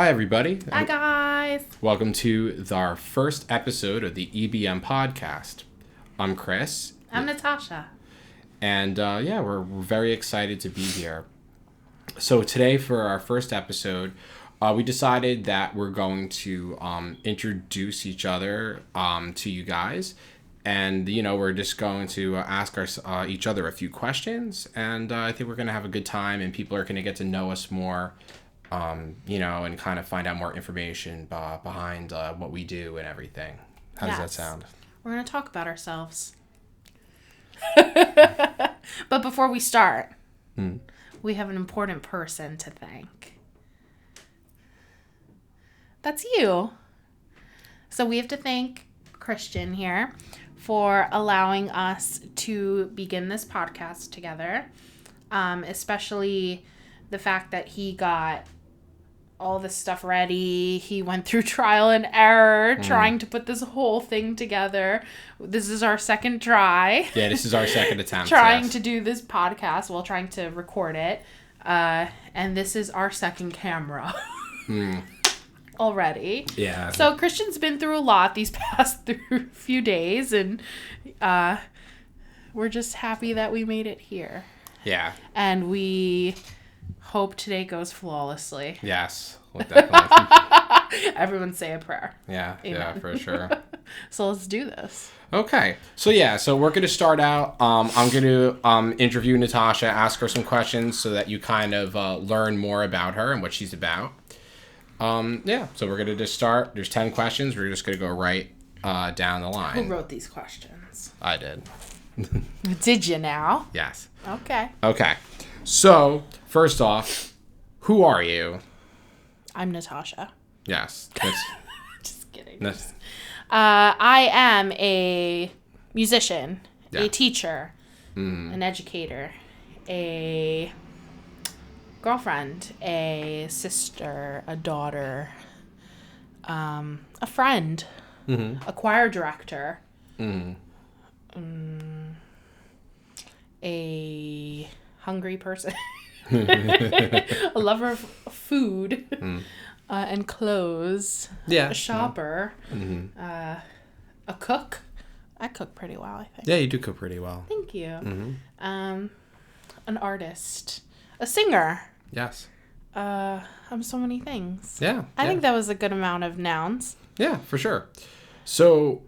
Hi, everybody. Hi, guys. Welcome to our first episode of the EBM podcast. I'm Chris. I'm Natasha. And we're very excited to be here. So today for our first episode, we decided that we're going to introduce each other to you guys. And, we're just going to ask each other a few questions. And I think we're going to have a good time and people are going to get to know us more. And kind of find out more information behind what we do and everything. How does that sound? We're going to talk about ourselves. But before we start, we have an important person to thank. That's you. So we have to thank Christian here for allowing us to begin this podcast together, especially the fact that he got all this stuff ready. He went through trial and error trying to put this whole thing together. This is our second try. Yeah, this is our second attempt. Trying to do this podcast while trying to record it. And this is our second camera. Already. Yeah. So Christian's been through a lot these past few days, and we're just happy that we made it here. Yeah. And we hope today goes flawlessly. Yes, well, definitely. Everyone say a prayer. Yeah, Amen. Yeah, for sure. So let's do this. Okay. So we're going to start out. I'm going to interview Natasha, ask her some questions so that you kind of learn more about her and what she's about. So we're going to just start. There's 10 questions. We're just going to go right down the line. Who wrote these questions? I did. Did you now? Yes. Okay. So, first off, who are you? I'm Natasha. Yes. Just kidding. That's, I am a musician, Yeah. a teacher, an educator, a girlfriend, a sister, a daughter, a friend, a choir director, a hungry person, a lover of food and clothes, Yeah. a shopper, a cook. I cook pretty well, I think. Yeah, you do cook pretty well. Thank you. An artist, a singer. Yes. I'm so many things. Yeah. I think that was a good amount of nouns. Yeah, for sure. So,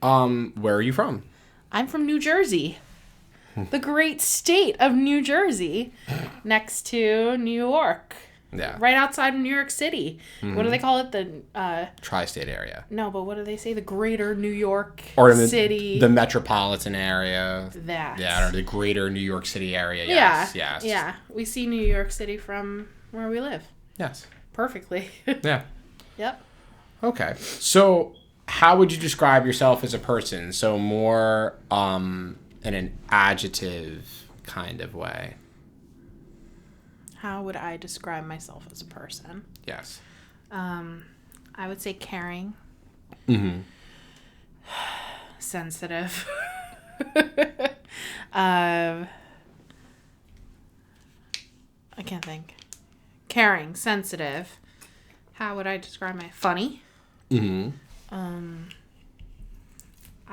where are you from? I'm from New Jersey. The great state of New Jersey, next to New York. Yeah. Right outside of New York City. What do they call it? The Tri-state area. No, but what do they say? The greater New York City. The metropolitan area. That. Yeah, or the greater New York City area. Yeah. Yes. Yeah. We see New York City from where we live. Yes. Perfectly. Yeah. Yep. Okay. So, how would you describe yourself as a person? So more in an adjective kind of way. How would I describe myself as a person? Yes. I would say caring. Sensitive. I can't think. Caring, sensitive. How would I describe my funny?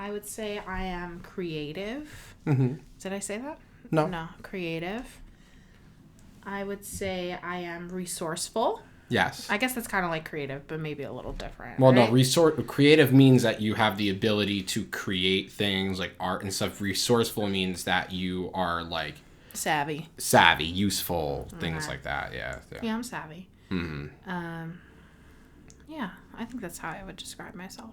I would say I am creative. Did I say that? No, creative. I would say I am resourceful. Yes. I guess that's kind of like creative, but maybe a little different. Well, right? no, creative means that you have the ability to create things like art and stuff. Resourceful means that you are like savvy, useful, things like that. Yeah. Yeah, I'm savvy. Yeah, I think that's how I would describe myself.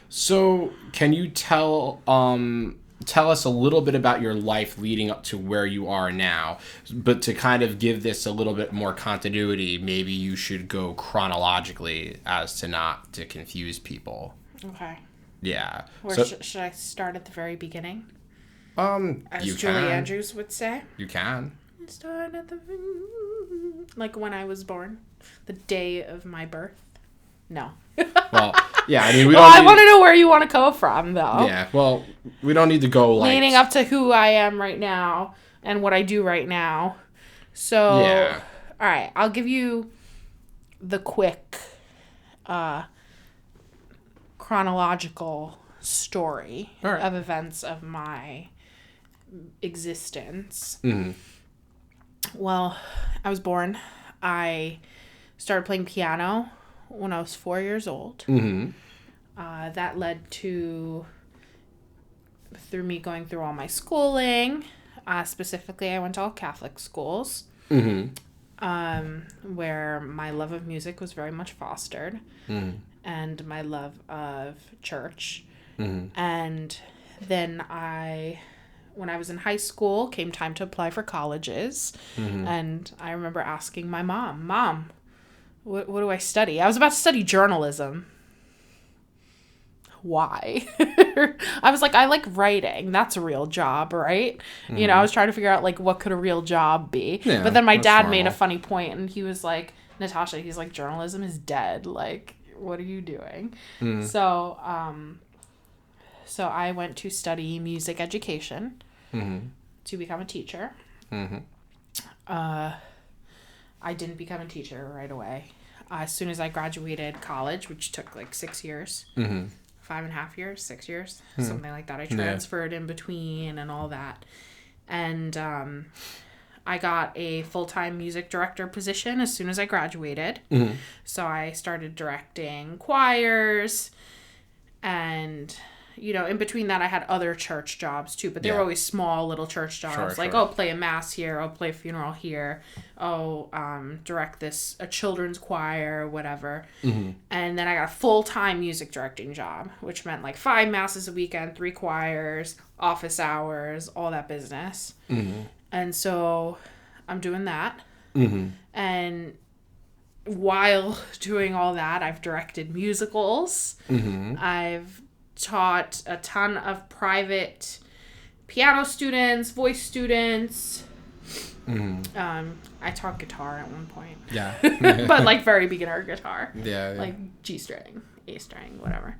So, can you tell us a little bit about your life leading up to where you are now? But to kind of give this a little bit more continuity, maybe you should go chronologically as to not to confuse people. Yeah. Or So, should I start at the very beginning? As Julie Andrews would say. You can. Start at the... Like when I was born. The day of my birth. No. Well, yeah, I mean, we don't I want to know where you want to go from, though. Yeah, well, we don't need to go like... Leading up to who I am right now and what I do right now. So, Yeah. All right, I'll give you the quick chronological story of events of my existence. Well, I was born. I started playing piano when I was 4 years old. That led to through me going through all my schooling. Specifically, I went to all Catholic schools, where my love of music was very much fostered, and my love of church. And then when I was in high school, came time to apply for colleges, and I remember asking my Mom, what do I study? I was about to study journalism. Why? I was like, I like writing. That's a real job, right? You know, I was trying to figure out, like, what could a real job be? Yeah, but then my dad normal. made a funny point, and he was like, Natasha, he's like, journalism is dead. Like, what are you doing? So I went to study music education to become a teacher. I didn't become a teacher right away. As soon as I graduated college, which took like 6 years, 5.5 years, 6 years, something like that. I transferred in between and all that. And I got a full-time music director position as soon as I graduated. So I started directing choirs, and you know, in between that I had other church jobs too, but they were always small little church jobs. Oh, play a mass here, oh, play a funeral here, oh, direct a children's choir, whatever. And then I got a full-time music directing job, which meant like 5 masses a weekend, 3 choirs, office hours, all that business. And so I'm doing that. And while doing all that, I've directed musicals. I've taught a ton of private piano students, voice students. I taught guitar at one point. Yeah. But like very beginner guitar. Yeah. Like G string, A string, whatever.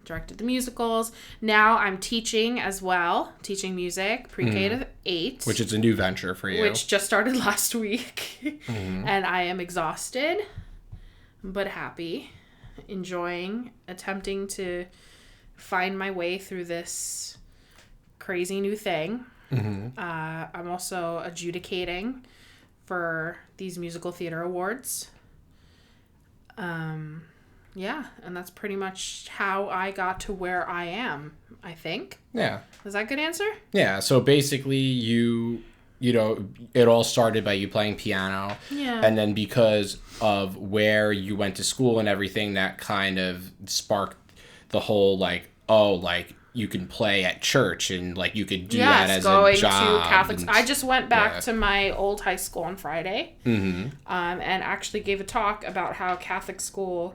Directed the musicals. Now I'm teaching as well, teaching music, pre-K to 8. Which is a new venture for you. Which just started last week. And I am exhausted, but happy. Enjoying, attempting to find my way through this crazy new thing. I'm also adjudicating for these musical theater awards. Yeah, and that's pretty much how I got to where I am, I think. Yeah. Is that a good answer? Yeah, so basically you know, it all started by you playing piano. Yeah. And then because of where you went to school and everything, that kind of sparked the whole, like, oh, like, you can play at church and, like, you could do that as a job. Yes, going to Catholic. I just went back to my old high school on Friday. And actually gave a talk about how Catholic school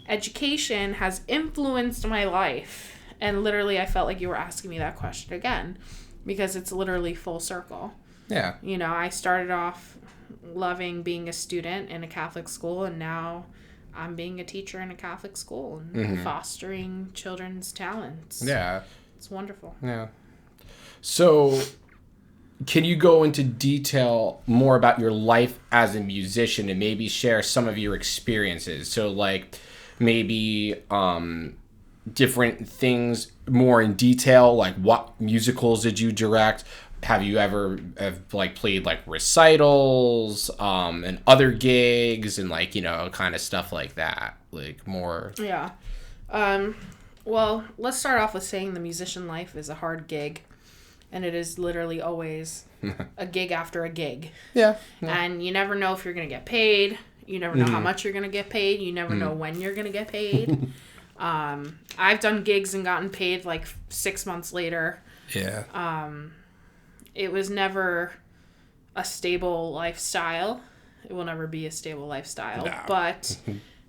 education has influenced my life. And literally, I felt like you were asking me that question again, because it's literally full circle. Yeah. You know, I started off loving being a student in a Catholic school, and now I'm being a teacher in a Catholic school and fostering children's talents. Yeah. It's wonderful. Yeah. So, can you go into detail more about your life as a musician and maybe share some of your experiences? So, like, maybe different things more in detail, like what musicals did you direct? Have you ever played like recitals and other gigs and like, you know, kind of stuff like that, like more? Yeah. Well, let's start off with saying the musician life is a hard gig, and it is literally always a gig after a gig. Yeah. And you never know if you're going to get paid. You never know how much you're going to get paid. You never know when you're going to get paid. I've done gigs and gotten paid like 6 months later. Yeah. It was never a stable lifestyle. It will never be a stable lifestyle. No. But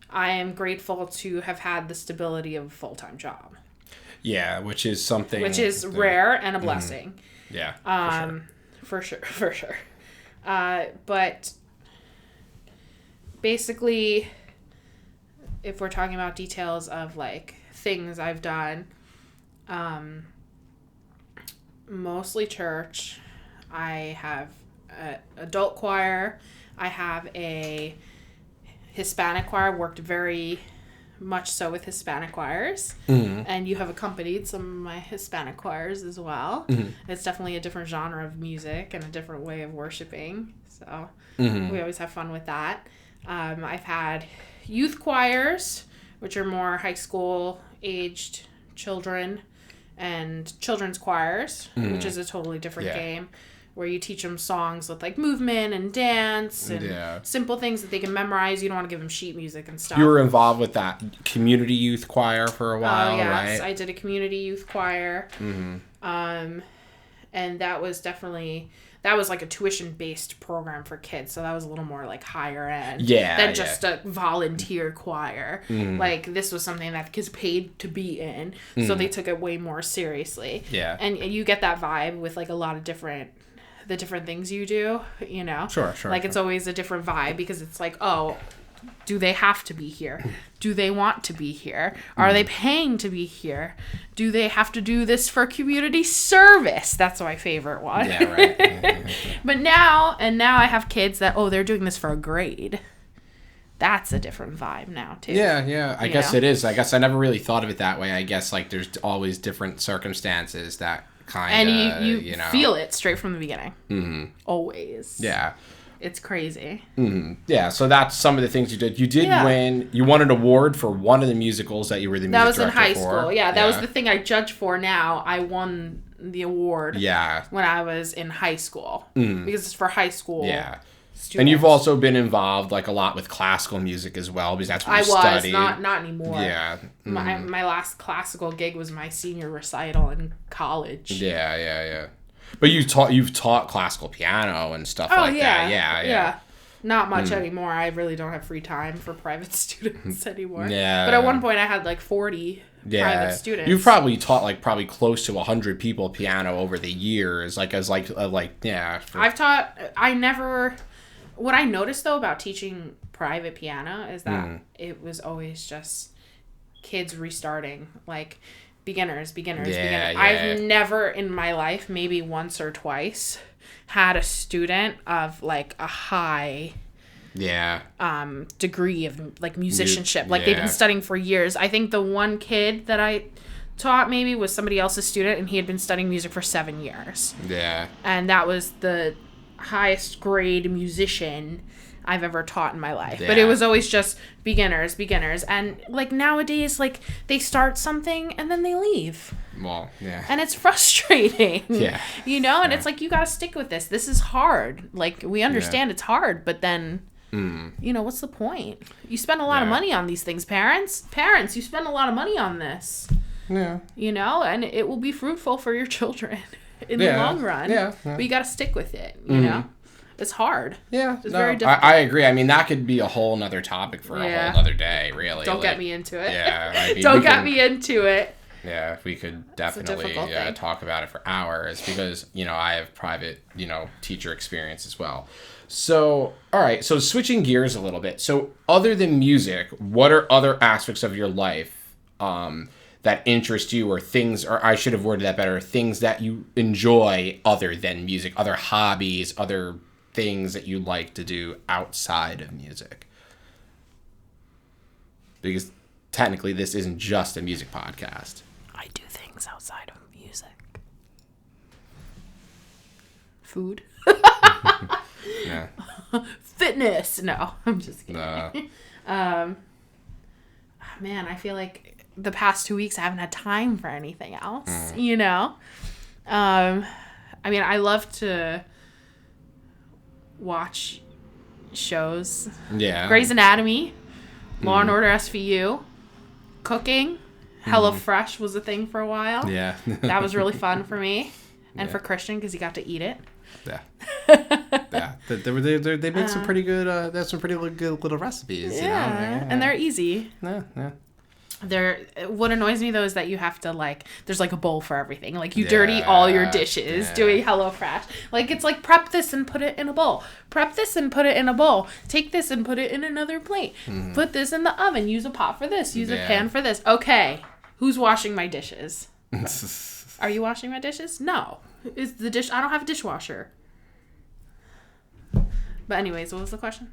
I am grateful to have had the stability of a full-time job. Yeah, which is something... Which is rare and a blessing. Yeah, for sure. But basically, if we're talking about details of, like, things I've done... mostly church. I have an adult choir. I have a Hispanic choir. Worked very much so with Hispanic choirs. And you have accompanied some of my Hispanic choirs as well. It's definitely a different genre of music and a different way of worshiping. So we always have fun with that. I've had youth choirs, which are more high school aged children, and children's choirs, which is a totally different game, where you teach them songs with like movement and dance and simple things that they can memorize. You don't want to give them sheet music and stuff. You were involved with that community youth choir for a while, yes, right? I did a community youth choir. And that was like a tuition-based program for kids, so that was a little more like higher end than just a volunteer choir. Like, this was something that kids paid to be in, so they took it way more seriously. And you get that vibe with like a lot of different things you do, you know? Sure. It's always a different vibe, because it's like, oh, do they have to be here? Do they want to be here? Are they paying to be here? Do they have to do this for community service? That's my favorite one. Yeah, right. But now I have kids that, they're doing this for a grade. That's a different vibe now, too. Yeah. I guess it is. I guess I never really thought of it that way. I guess, like, there's always different circumstances that kind of, and you feel it straight from the beginning. Always. Yeah. It's crazy. Yeah, so that's some of the things you did. You did win. You won an award for one of the musicals that you were the music director for. That was in high school. Yeah, that was the thing I judge for now. I won the award when I was in high school. Because it's for high school students. And you've also been involved like a lot with classical music as well, because that's what you studied. Not anymore. Yeah. My last classical gig was my senior recital in college. Yeah. But you've taught classical piano and stuff that. Yeah. Not much anymore. I really don't have free time for private students anymore. Yeah. But at one point I had like 40 private students. You've probably taught like probably close to 100 people piano over the years. What I noticed though about teaching private piano is that it was always just kids restarting, like beginners. I've never in my life, maybe once or twice, had a student of like a high degree of like musicianship. Like they've been studying for years. I think the one kid that I taught maybe was somebody else's student, and he had been studying music for 7 years. Yeah. And that was the highest grade musician I've ever taught in my life. But it was always just beginners. And like nowadays, like they start something and then they leave. Well, yeah. And it's frustrating. Yeah. You know, and it's like, you got to stick with this. This is hard. Like, we understand it's hard, but then, you know, what's the point? You spend a lot of money on these things, parents. Parents, you spend a lot of money on this. Yeah. You know, and it will be fruitful for your children in the long run. Yeah. But you got to stick with it, you know? It's hard. Yeah. It's very difficult. I agree. I mean, that could be a whole nother topic for a whole other day, really. Don't get me into it. Yeah. I mean, Don't get me into it. Yeah, we could definitely talk about it for hours, because, you know, I have private, you know, teacher experience as well. So, all right. So switching gears a little bit. So other than music, what are other aspects of your life that interest you, or things, or I should have worded that better, things that you enjoy other than music, other hobbies, other things that you like to do outside of music? Because technically this isn't just a music podcast. I do things outside of music. Food. Yeah. Fitness. No, I'm just kidding. Man, I feel like the past 2 weeks I haven't had time for anything else, you know? I mean, I love to watch shows. Yeah. Grey's Anatomy, Law and Order SVU, cooking. HelloFresh was a thing for a while. Yeah. That was really fun for me. And for Christian, because he got to eat it. Yeah. Yeah. They make some pretty good, there's some pretty good little recipes, you know? Yeah. And they're easy. Yeah. What annoys me though is that you have to there's like a bowl for everything. Like you dirty all your dishes doing HelloFresh. Like it's like prep this and put it in a bowl. Prep this and put it in a bowl. Take this and put it in another plate. Put this in the oven. Use a pot for this. Use a pan for this. Okay. Who's washing my dishes? Are you washing my dishes? No. I don't have a dishwasher. But anyways, what was the question?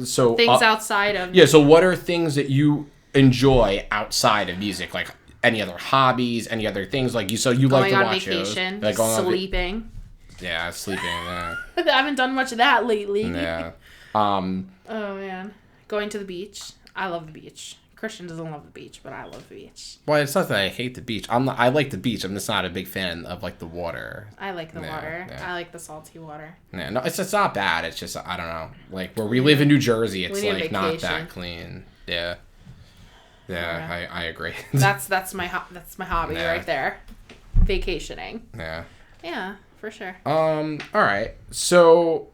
So Things outside of yeah. So what are things that you enjoy outside of music? Like any other hobbies, any other things like you? So you like to watch vacation, shows, like going sleeping. yeah, sleeping. Yeah. I haven't done much of that lately. Yeah. Oh man, going to the beach. I love the beach. Christian doesn't love the beach, but I love the beach. Well, it's not that I hate the beach. I like the beach. I'm just not a big fan of like the water. I like the water. Yeah. I like the salty water. Yeah, no, it's not bad. It's just I don't know. Like where we live in New Jersey, it's like not that clean. Yeah. Yeah, I agree. That's my hobby right there. Vacationing. Yeah. Yeah, for sure. All right. So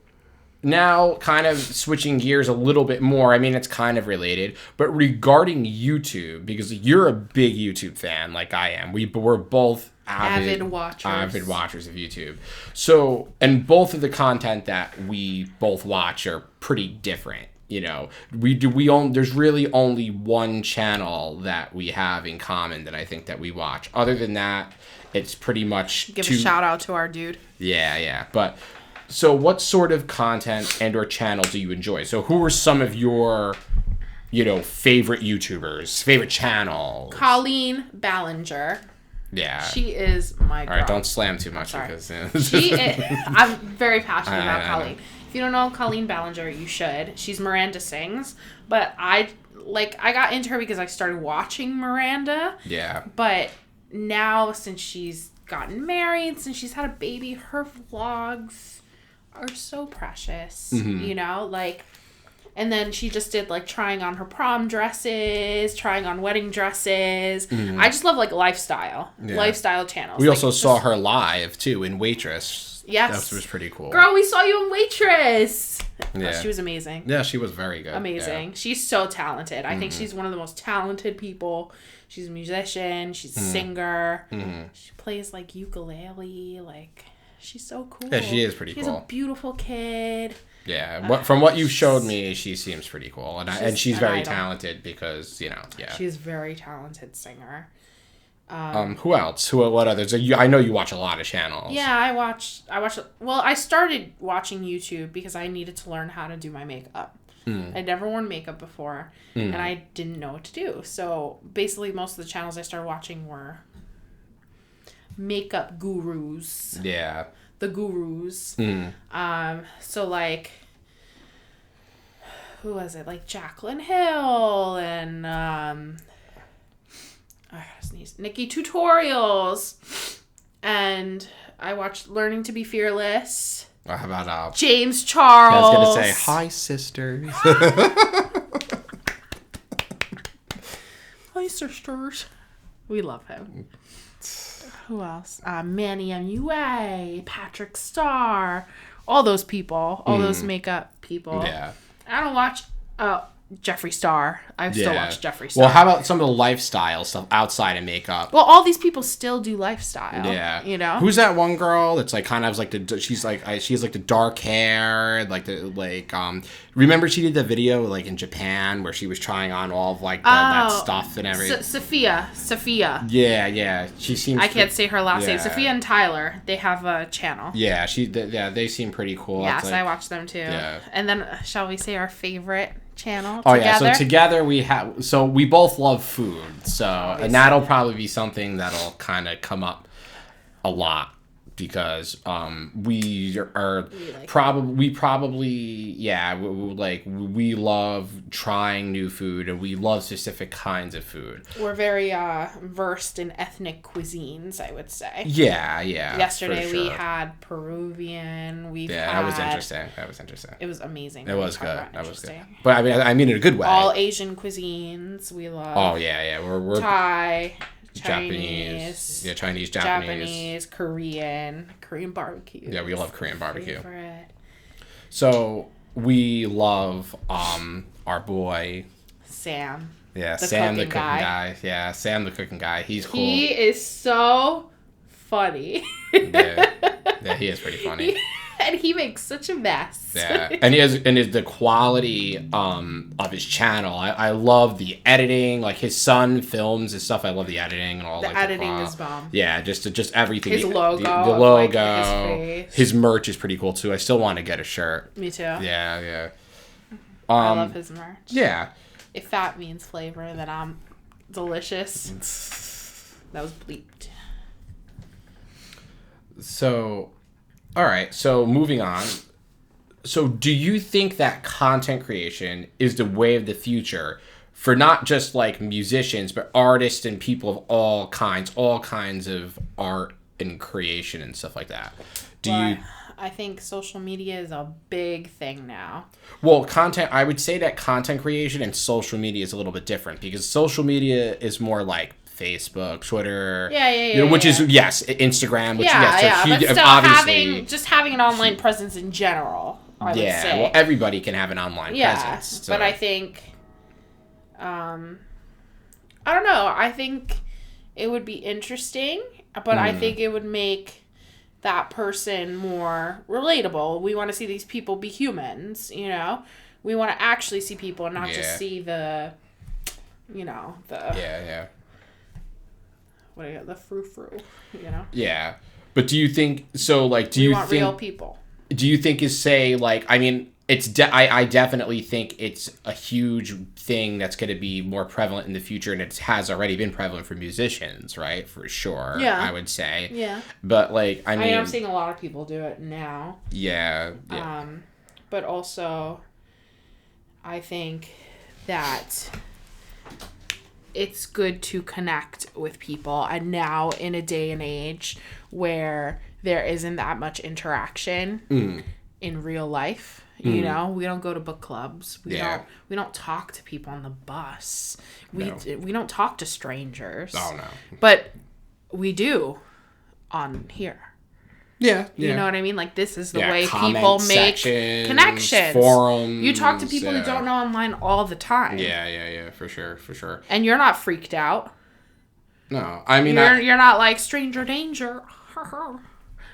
now kind of switching gears a little bit more. I mean, it's kind of related, but regarding YouTube, because you're a big YouTube fan like I am. We're both avid watchers of YouTube. So, and both of the content that we both watch are pretty different. You know, there's really only one channel that we have in common that I think that we watch. Other than that, it's pretty much give a shout out to our dude. Yeah. But so what sort of content and or channel do you enjoy? So who are some of your, favorite YouTubers, favorite channels? Colleen Ballinger. Yeah. She is my girl. All right, don't slam too much because I'm very passionate about Colleen. If you don't know Colleen Ballinger, you should. She's Miranda Sings, but I got into her because I started watching Miranda. Yeah. But now since she's gotten married, since she's had a baby, her vlogs are so precious. Mm-hmm. And then she just did trying on her prom dresses, trying on wedding dresses. Mm-hmm. I just love lifestyle channels. We also saw her live too in Waitress. Yes. That was pretty cool. Girl, we saw you in Waitress. Yeah. Oh, she was amazing. Yeah, she was very good. Amazing. Yeah. She's so talented. I think she's one of the most talented people. She's a musician. She's a singer. Mm-hmm. She plays ukulele. She's so cool. Yeah, she is pretty cool. She's a beautiful kid. Yeah, from what you showed me, she seems pretty cool. And she's very talented because, yeah. She's a very talented singer. Who else? What others? I know you watch a lot of channels. Yeah, I watch. Well, I started watching YouTube because I needed to learn how to do my makeup. I'd never worn makeup before, and I didn't know what to do. So basically, most of the channels I started watching were makeup gurus. Yeah. The gurus. So who was it? Jaclyn Hill and I gotta sneeze. Nikki Tutorials, and I watched Learning to Be Fearless. How about James Charles? I was gonna say hi, sisters. Hi, sisters. We love him. Who else? Manny MUA, Patrick Starr, all those people, all those makeup people. Yeah. I don't watch Jeffree Star. I still watch Jeffree Star. Well, how about some of the lifestyle stuff outside of makeup? Well, all these people still do lifestyle. Yeah. Who's that one girl that's kind of she has the dark hair, remember she did the video in Japan where she was trying on all of that stuff and everything. Sophia. Yeah. She seems. I can't say her last name. Sophia and Tyler. They have a channel. Yeah, they seem pretty cool. Yes, I watch them too. Yeah. And then shall we say our favorite channel together? Yeah, so together we both love food, so obviously. And that'll probably be something that'll kind of come up a lot because we love trying new food and we love specific kinds of food. We're very versed in ethnic cuisines, I would say. Yeah. Yesterday we had Peruvian. That was interesting. It was amazing. It was good. That was good. But I mean in a good way. All Asian cuisines we love. Oh yeah. We're Thai. Chinese, Japanese, Korean barbecue. Yeah, we love Korean barbecue. Favorite. So we love our boy Sam. Yeah, Sam the cooking guy. Yeah, Sam the cooking guy. He's cool. He is so funny. Yeah, he is pretty funny. And he makes such a mess. Yeah, and the quality of his channel. I love the editing. Like his son films his stuff. I love the editing and all. The like editing is bomb. Yeah, just everything. His logo, the logo, like, his face. His merch is pretty cool too. I still want to get a shirt. Me too. Yeah. I love his merch. Yeah. If fat means flavor, then I'm delicious. That was bleeped. So, all right. So moving on. So do you think that content creation is the way of the future for not just like musicians, but artists and people of all kinds of art and creation and stuff like that? I think social media is a big thing now. Well, I would say that content creation and social media is a little bit different because social media is more like Facebook, Twitter, which is Instagram, which but still obviously having an online presence in general. I would say. Well, everybody can have an online presence. So. But I think, I don't know. I think it would be interesting, but I think it would make that person more relatable. We want to see these people be humans, you know? We want to actually see people and not just see the, you know, the... What do you got? The frou-frou, you know? Yeah. But do you think... So, like, we want real people. Do you think I mean, I definitely think it's a huge thing that's going to be more prevalent in the future, and it has already been prevalent for musicians, right? For sure, I would say. Yeah. But, like, I mean... I'm seeing a lot of people do it now. Yeah. But also, I think that it's good to connect with people, and now in a day and age where there isn't that much interaction in real life. You know, we don't go to book clubs. We don't talk to people on the bus. We don't talk to strangers. Oh no. But we do on here. Yeah. You know what I mean? Like, this is the way comment people make sections, connections. Forums. You talk to people you don't know online all the time. Yeah, for sure. And you're not freaked out. No, I mean... You're not like, stranger danger.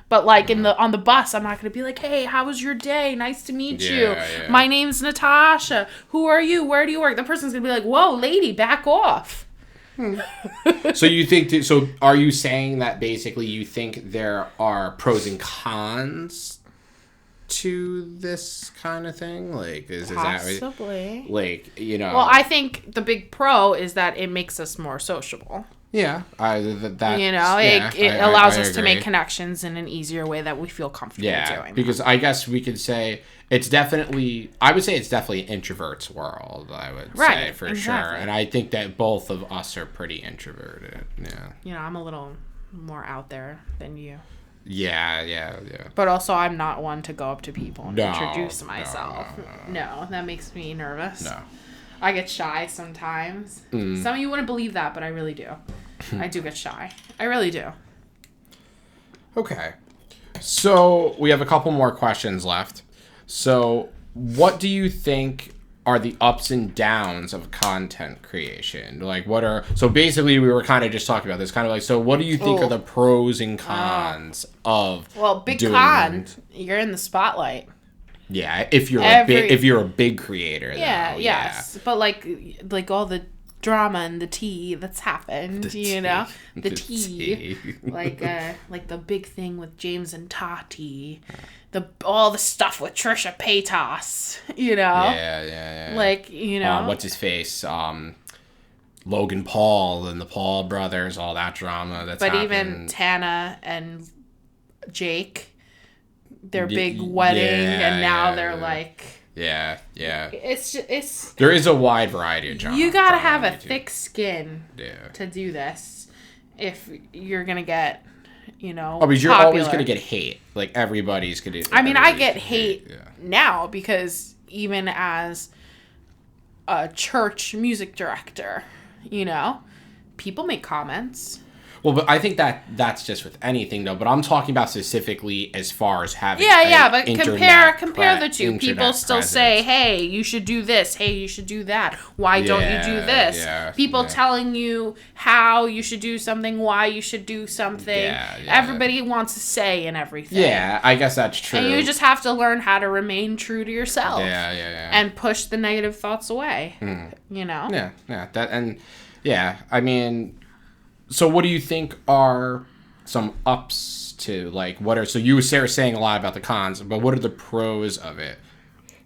But, like, on the bus, I'm not going to be like, hey, how was your day? Nice to meet you. Yeah. My name's Natasha. Who are you? Where do you work? The person's going to be like, whoa, lady, back off. So you think... So are you saying that basically you think there are pros and cons to this kind of thing? Like, is that... Possibly. Like, you know... Well, I think the big pro is that it makes us more sociable. Yeah, it allows us to make connections in an easier way that we feel comfortable doing. Because I guess we could say I would say it's definitely an introvert's world, I would say, for sure. And I think that both of us are pretty introverted, yeah. You know, I'm a little more out there than you. Yeah. But also, I'm not one to go up to people and introduce myself. No, that makes me nervous. No. I get shy sometimes. Some of you wouldn't believe that, but I really do. I do get shy. I really do. Okay. So we have a couple more questions left. So what do you think are the ups and downs of content creation? Like, so basically we were kind of just talking about this, kind of like, so what do you think are the pros and cons of big con, you're in the spotlight. Yeah, if you're a big creator. Yes. But like all the drama and the tea that's happened, the tea. like the big thing with James and Tati, all the stuff with Trisha Paytas, Yeah. Like, what's his face? Logan Paul and the Paul brothers, all that drama that's happened. But even Tana and Jake, their big wedding, and now they're like... Yeah. It's there is a wide variety of drama. You gotta have a thick skin to do this if you're gonna get, but you're always gonna get hate. Like, everybody's gonna... I get hate now because even as a church music director, people make comments. Well, but I think that's just with anything though. But I'm talking about specifically as far as having but compare the two. People still say, "Hey, you should do this. Hey, you should do that. Why don't you do this?" People telling you how you should do something, why you should do something. Everybody wants a say in everything. Yeah, I guess that's true. And you just have to learn how to remain true to yourself. Yeah. And push the negative thoughts away. You know. Yeah. I mean. So what do you think are some ups to, like, so you were saying a lot about the cons, but what are the pros of it?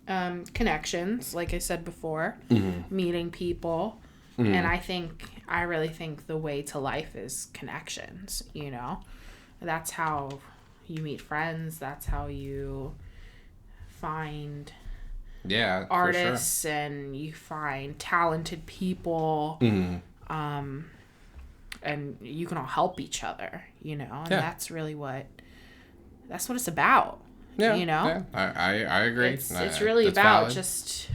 Connections, like I said before, meeting people. And I really think the way to life is connections, you know? That's how you meet friends. That's how you find artists, and you find talented people. And you can all help each other, you know, and that's really what it's about. Yeah, you know, I agree. It's really about valid. Just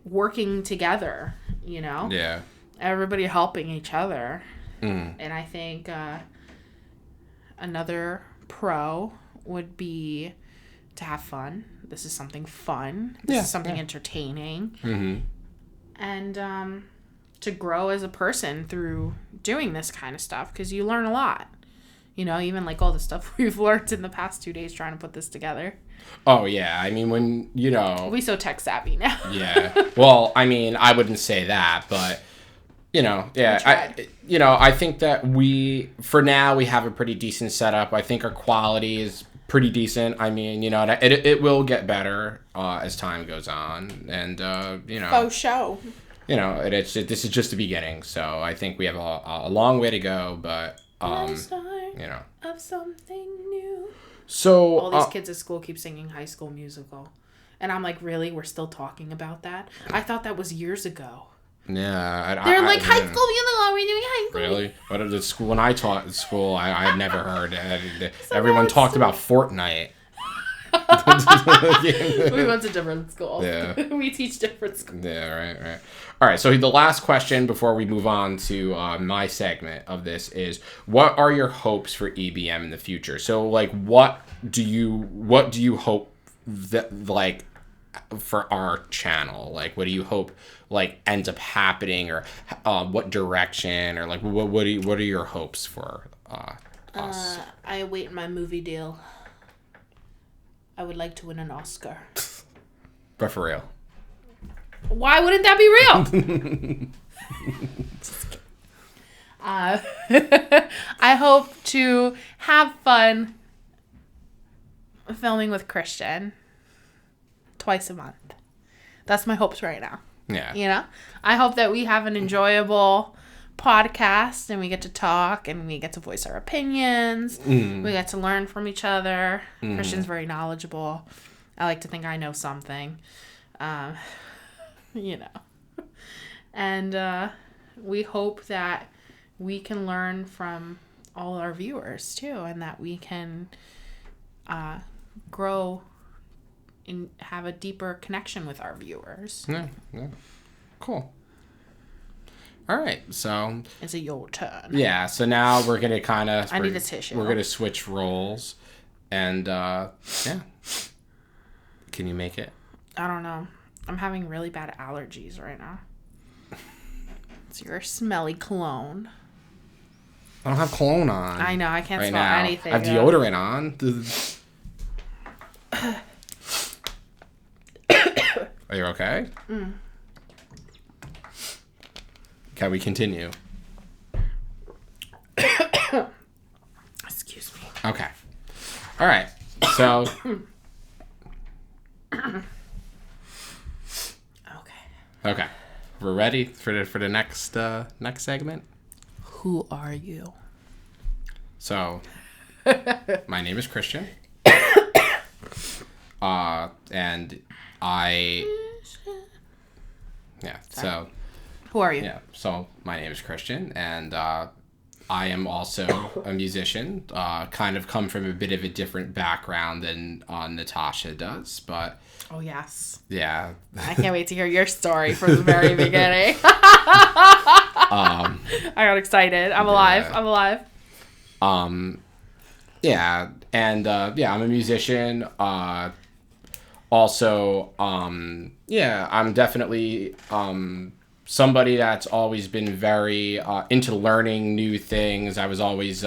working together, you know. Yeah. Everybody helping each other, and I think another pro would be to have fun. This is something fun. This is something entertaining, and to grow as a person through doing this kind of stuff, because you learn a lot. You know, even like all the stuff we've learned in the past 2 days trying to put this together. Oh, yeah. I mean, when, you know... We so tech savvy now. Yeah. Well, I mean, I wouldn't say that, but, you know, yeah. I think that for now, we have a pretty decent setup. I think our quality is pretty decent. I mean, you know, it will get better as time goes on. And, you know... Oh, show. You know, this is just the beginning, so I think we have a long way to go, but, you know. Of something new. So... All these kids at school keep singing High School Musical. And I'm like, really? We're still talking about that? I thought that was years ago. Yeah. They're like, High School Musical, are we doing High School Really? What at the school? When I taught at school, I had never heard. Everyone talked about Fortnite. We went to different schools. Yeah. We teach different schools. Yeah, right. All right, so the last question before we move on to my segment of this is, what are your hopes for EBM in the future? So, like, what do you hope that, like, for our channel? Like, what do you hope, like, ends up happening, or what direction, or, like, what are your hopes for us? I await my movie deal. I would like to win an Oscar. But for real. Why wouldn't that be real? I hope to have fun filming with Christian twice a month. That's my hopes right now. Yeah. You know? I hope that we have an enjoyable podcast and we get to talk and we get to voice our opinions. We get to learn from each other. Christian's very knowledgeable. I like to think I know something. You know. And we hope that we can learn from all our viewers too, and that we can grow and have a deeper connection with our viewers. Yeah. Cool. All right, so... Is it your turn? Yeah, so now we're going to kind of... I need a tissue. We're going to switch roles, and, yeah. Can you make it? I don't know. I'm having really bad allergies right now. It's your smelly cologne. I don't have cologne on. I know, I can't right smell now. anything. I have deodorant on. Are you okay? Can we continue? Excuse me. Okay. All right. So. Okay. We're ready for the next segment. Who are you? So, my name is Christian. And I. Yeah. So. Who are you? Yeah. So my name is Christian, and I am also a musician. Kind of come from a bit of a different background than Natasha does, but. Oh yes. Yeah. I can't wait to hear your story from the very beginning. I got excited. I'm alive. I'm alive. Yeah, and yeah, I'm a musician. Also, yeah, I'm definitely somebody that's always been very into learning new things. I was always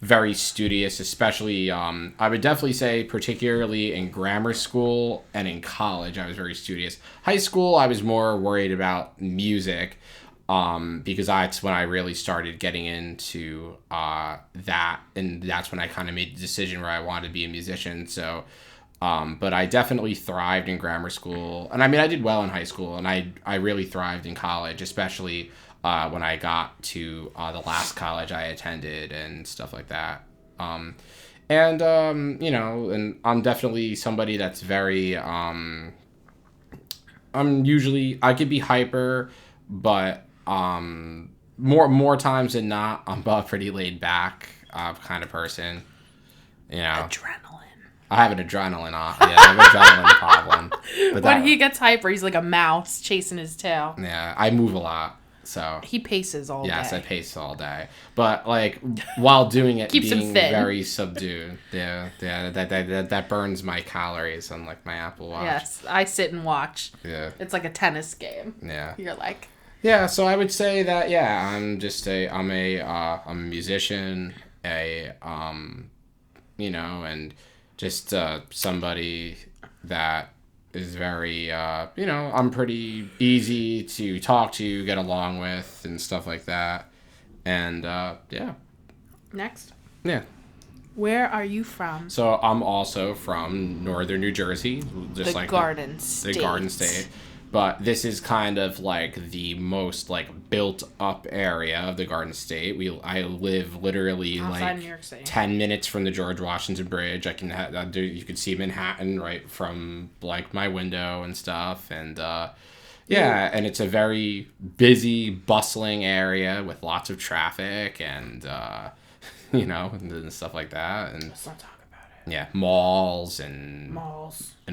very studious, especially I would definitely say particularly in grammar school and in college I was very studious. High school I was more worried about music because that's when I really started getting into that, and that's when I kind of made the decision where I wanted to be a musician. So but I definitely thrived in grammar school. And I mean, I did well in high school, and I really thrived in college, especially when I got to the last college I attended and stuff like that. You know, and I'm definitely somebody that's very, I could be hyper, but more times than not, I'm a pretty laid back kind of person. You know. Adrenaline. I have an adrenaline yeah, I have an adrenaline problem. But when he gets hyper, he's like a mouse chasing his tail. Yeah, I move a lot, so he paces all day. Yes, I pace all day, but like while doing it, keeps being him thin. Very subdued. Yeah, that burns my calories, unlike my Apple Watch. Yes, I sit and watch. Yeah, it's like a tennis game. Yeah, you're like. Yeah, so I would say that I'm a musician, you know, and just somebody that is very, you know, I'm pretty easy to talk to, get along with, and stuff like that. And, yeah. Next. Yeah. Where are you from? So I'm also from northern New Jersey. Just the Garden State. The Garden State. But this is kind of like the most like built up area of the Garden State. I live literally outside like New York City. 10 minutes from the George Washington Bridge. You could see Manhattan right from like my window and stuff. And yeah, and it's a very busy, bustling area with lots of traffic and you know, and stuff like that. And let's not talk about it. Yeah, malls and more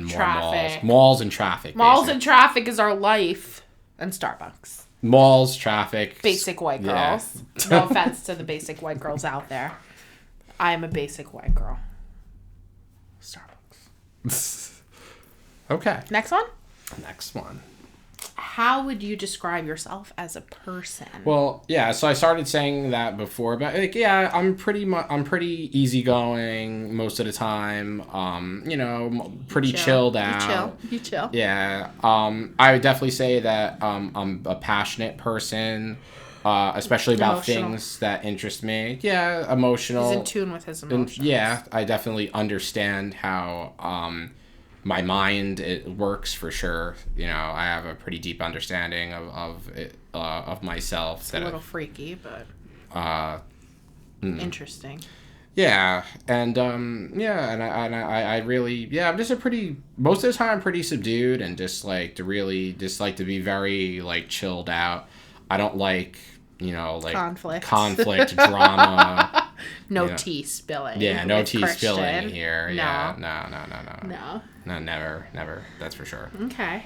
traffic. Malls and traffic. Malls and traffic is our life. And Starbucks. Malls, traffic. Basic white girls. Yeah. No offense to the basic white girls out there. I am a basic white girl. Starbucks. Okay. Next one? Next one. How would you describe yourself as a person? Well, yeah, so I started saying that before, but like, yeah, I'm pretty easygoing most of the time. You know, pretty chilled out. You chill. Yeah. I would definitely say that I'm a passionate person, especially about things that interest me. Yeah, emotional. He's in tune with his emotions. Yeah, I definitely understand how my mind, it works for sure. You know, I have a pretty deep understanding of myself. It's a little freaky, but interesting. Yeah, and yeah, and I really, yeah, I'm just most of the time I'm pretty subdued and just like to be very like chilled out. I don't like, you know, like conflict, drama. No tea spilling. Yeah, no tea spilling here. No. Yeah, no. No, never. That's for sure. Okay.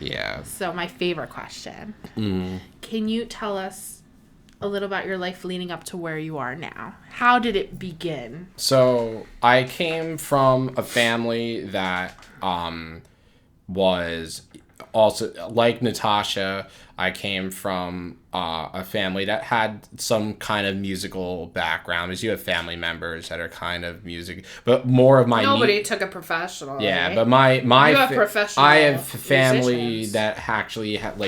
Yeah. So my favorite question. Mm. Can you tell us a little about your life leading up to where you are now? How did it begin? So I came from a family that was also like Natasha. I came from a family that had some kind of musical background, as you have family members that are kind of music, but more of my nobody took it professional. Yeah, right? but my you have professional. I have family musicians. that actually had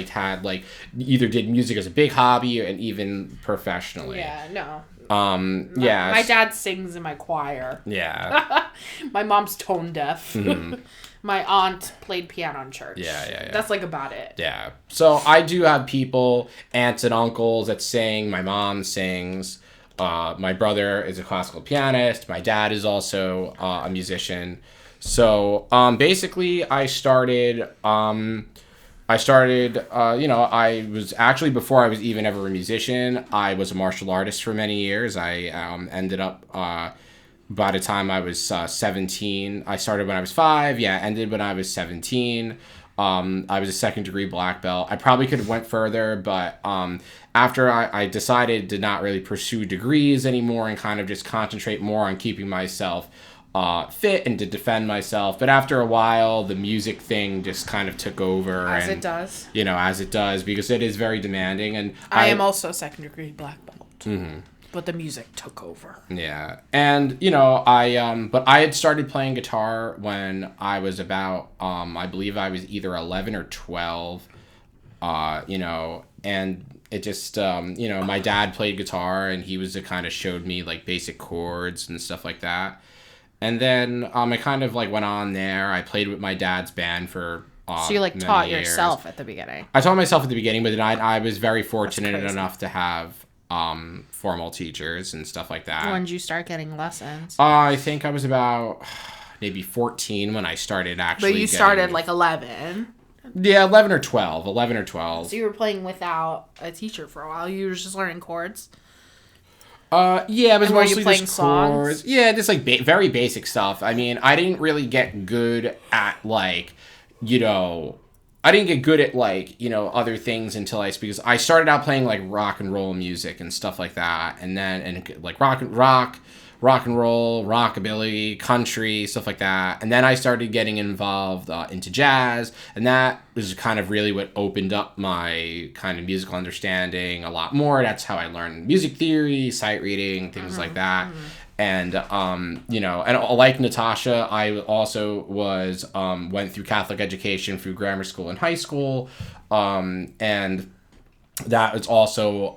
either did music as a big hobby and even professionally. Yeah, no. Yeah. My dad sings in my choir. Yeah. My mom's tone deaf. Mm-hmm. My aunt played piano in church. Yeah. That's like about it. Yeah. So I do have people, aunts and uncles that sing. My mom sings. My brother is a classical pianist. My dad is also a musician. So basically I started, you know, I was actually, before I was even ever a musician, I was a martial artist for many years. I ended up, by the time I was 17, I started when I was 5. Yeah, ended when I was 17. I was a second degree black belt. I probably could have went further, but after I decided to not really pursue degrees anymore and kind of just concentrate more on keeping myself fit and to defend myself. But after a while, the music thing just kind of took over. As it does. As it does, because it is very demanding. And I am also a second degree black belt. Mm-hmm. But the music took over. Yeah. And, but I had started playing guitar when I was about, I believe I was either 11 or 12, and it just, my dad played guitar and he was the kind of showed me like basic chords and stuff like that. And then I kind of like went on there. I played with my dad's band for so you like taught yourself at the beginning. I taught myself at the beginning, but then I was very fortunate enough to have formal teachers and stuff like that. When did you start getting lessons? I think I was about maybe 14 when I started actually. But you started like 11. Yeah, 11 or 12. 11 or 12. So you were playing without a teacher for a while. You were just learning chords. Yeah, it was mostly playing just songs? chords. Yeah, just like very basic stuff. I mean, I didn't really get good at like, I didn't get good at like, other things until because I started out playing like rock and roll music and stuff like that. And then, like rock and roll, rockabilly, country, stuff like that. And then I started getting involved into jazz. And that was kind of really what opened up my kind of musical understanding a lot more. That's how I learned music theory, sight reading, things like that. And, and like Natasha, I also went through Catholic education through grammar school and high school. And that was also,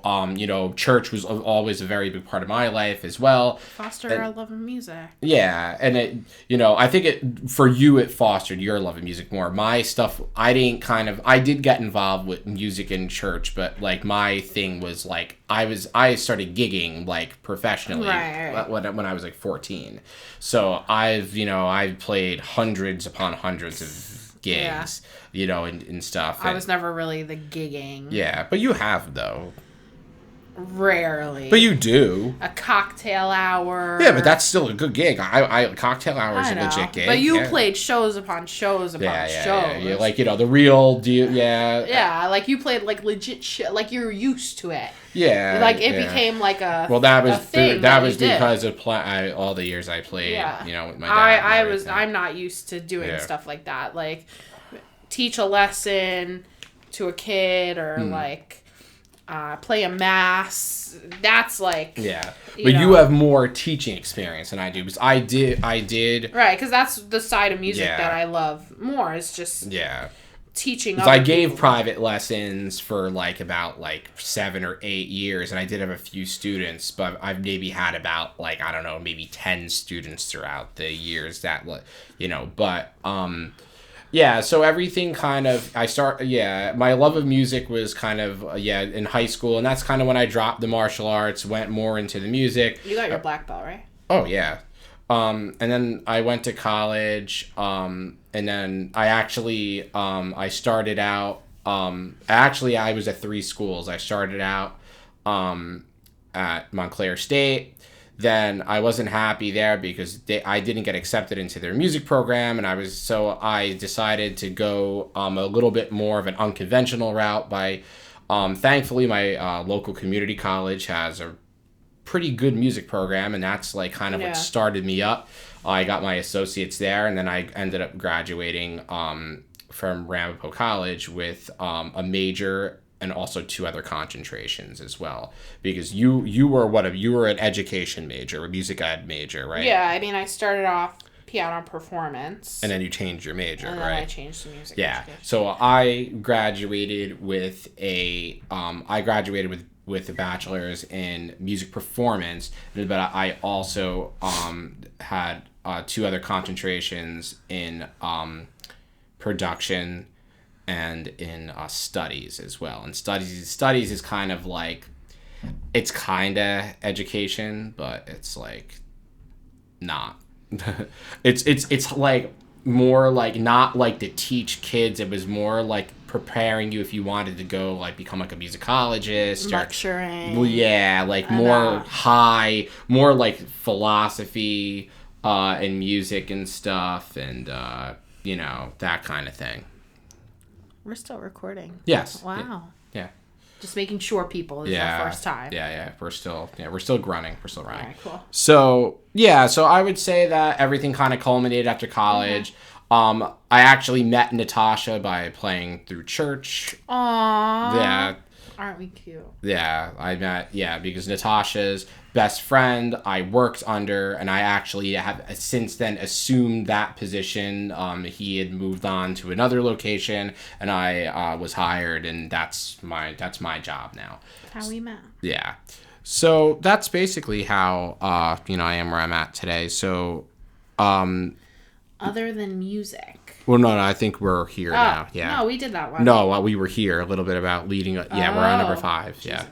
church was always a very big part of my life as well. Fostered our love of music. Yeah. And it, I think for you, it fostered your love of music more. My stuff, I did get involved with music in church, but like my thing was like, I started gigging like professionally when I was like 14. So I've played hundreds upon hundreds of gigs, and stuff. I was never really the gigging. Yeah, but you have though. Rarely. But you do. A cocktail hour. Yeah, but that's still a good gig. Cocktail hour is a legit gig. But you played shows upon shows upon shows. Yeah, like, the real deal, yeah. Yeah, like you played like legit shit, like you're used to it. Yeah. Like it became like a that was thing that was because of all the years I played, with my dad. I'm not used to doing stuff like that. Like teach a lesson to a kid or like play a mass. That's like but you have more teaching experience than I do because I did right, because that's the side of music that I love more is just teaching other I gave people. Private lessons for like about like 7 or 8 years, and I did have a few students, but I've maybe had about like I don't know, maybe 10 students throughout the years that but so everything kind of, my love of music was kind of, in high school, and that's kind of when I dropped the martial arts, went more into the music. You got your black belt, right? Oh, yeah. And then I went to college, and then I actually, I started out, I was at 3 schools. I started out at Montclair State. Then I wasn't happy there because I didn't get accepted into their music program, and I decided to go a little bit more of an unconventional route by, thankfully my local community college has a pretty good music program, and that's like kind of what started me up. I got my associates there, and then I ended up graduating from Ramapo College with a major and also 2 other concentrations as well, because you were an education major, a music ed major, right? Yeah, I mean, I started off piano performance, and then you changed your major, and right? then I changed to music. Yeah, education. so I graduated with a bachelor's in music performance, but I also had 2 other concentrations in production and in studies as well. And studies is kind of like, it's kind of education, but it's like not. it's like more like not like to teach kids. It was more like preparing you if you wanted to go like become like a musicologist, lecturing. More like philosophy and music and stuff, and that kind of thing. We're still recording. Yes. Wow. Yeah. Just making sure, people, this is our first time. Yeah. We're still grunting. We're still running. All right, cool. So I would say that everything kind of culminated after college. I actually met Natasha by playing through church. Aww. Yeah. Aren't we cute? Yeah, I met, because Natasha's best friend I worked under, and I actually have since then assumed that position. He had moved on to another location, and I was hired, and that's my job now. How we met. Yeah. So that's basically how, I am where I'm at today. So, Other than music. well, no, I think we're here now. Yeah. No, we did that one. No, we were here a little bit about leading. We're on number 5. Jesus. Yeah.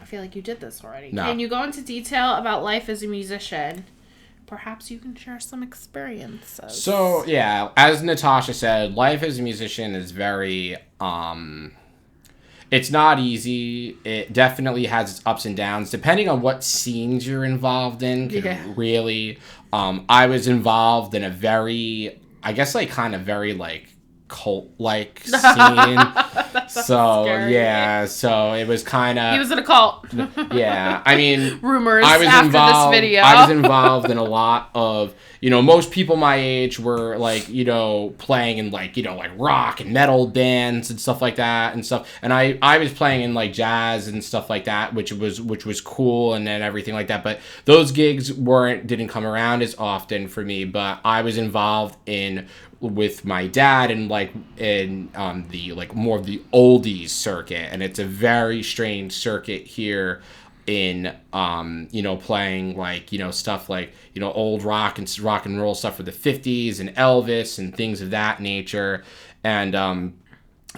I feel like you did this already. No. Can you go into detail about life as a musician? Perhaps you can share some experiences. So, as Natasha said, life as a musician is very, it's not easy. It definitely has its ups and downs, depending on what scenes you're involved in. Really, I was involved in a very, I guess, like, kind of very, like, cult-like scene. So scary. so it was kind of... He was in a cult. Yeah, I mean... Rumors I was after involved, this video. I was involved in a lot of... most people my age were, like, playing in, like, like, rock and metal bands and stuff like that and stuff. And I was playing in, like, jazz and stuff like that, which was cool and everything like that. But those gigs didn't come around as often for me. But I was involved with my dad and the like more of the oldies circuit, and it's a very strange circuit here in playing like stuff like old rock and roll stuff for the 50s and Elvis and things of that nature. And and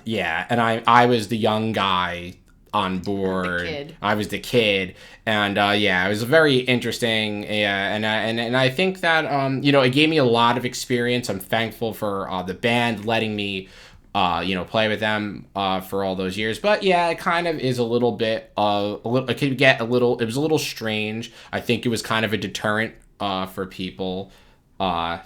I was the young guy on board. I was the kid, and it was very interesting. And I think that it gave me a lot of experience. I'm thankful for the band letting me play with them for all those years. But it kind of is a little bit it could get a little. It was a little strange. I think it was kind of a deterrent for people, to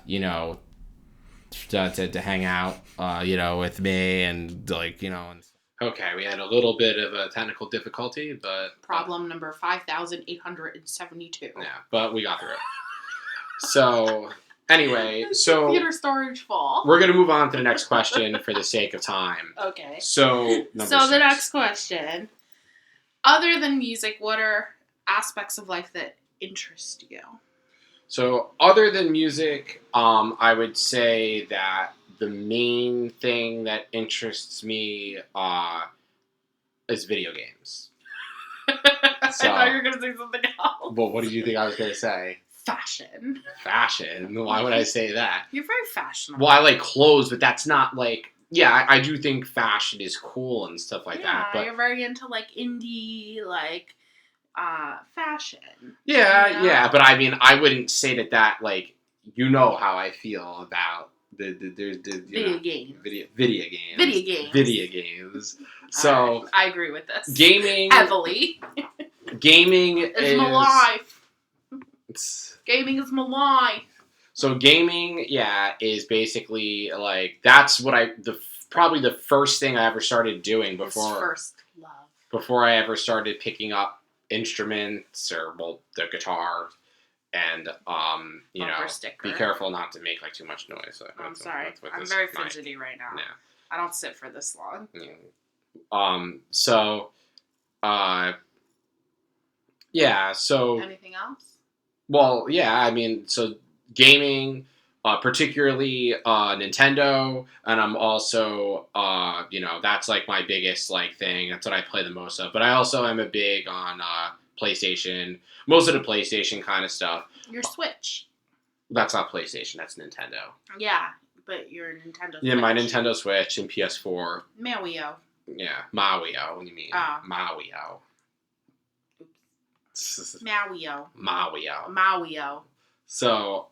hang out, with me and and. Okay, we had a little bit of a technical difficulty, but... Problem number 5,872. Yeah, but we got through it. So, anyway, Computer storage full. We're going to move on to the next question for the sake of time. Okay. So, the next question. Other than music, what are aspects of life that interest you? So, other than music, I would say that the main thing that interests me is video games. I thought you were going to say something else. Well, what did you think I was going to say? Fashion. Fashion? Why would I say that? You're very fashionable. Well, I like clothes, but that's not like... Yeah, I do think fashion is cool and stuff like that. But you're very into like indie, like... fashion. Yeah, but I mean, I wouldn't say that like, how I feel about video games. So right. I agree with this. Gaming heavily. Gaming is my life. Gaming is my life. So gaming, is basically like that's what probably the first thing I ever started doing before I ever started picking up instruments or the guitar. And be careful not to make like too much noise. I'm sorry. I'm very fidgety right now. Yeah. I don't sit for this long. So anything else? Well, I mean, so gaming, particularly Nintendo, and I'm also that's like my biggest like thing. That's what I play the most of. But I also am a big on PlayStation. Most of the PlayStation kind of stuff. Your Switch. That's not PlayStation. That's Nintendo. Yeah, but your Nintendo Switch. Yeah, my Nintendo Switch and PS4. Mario. Yeah, Mario. What do you mean? Mario. Oops. Mario. So,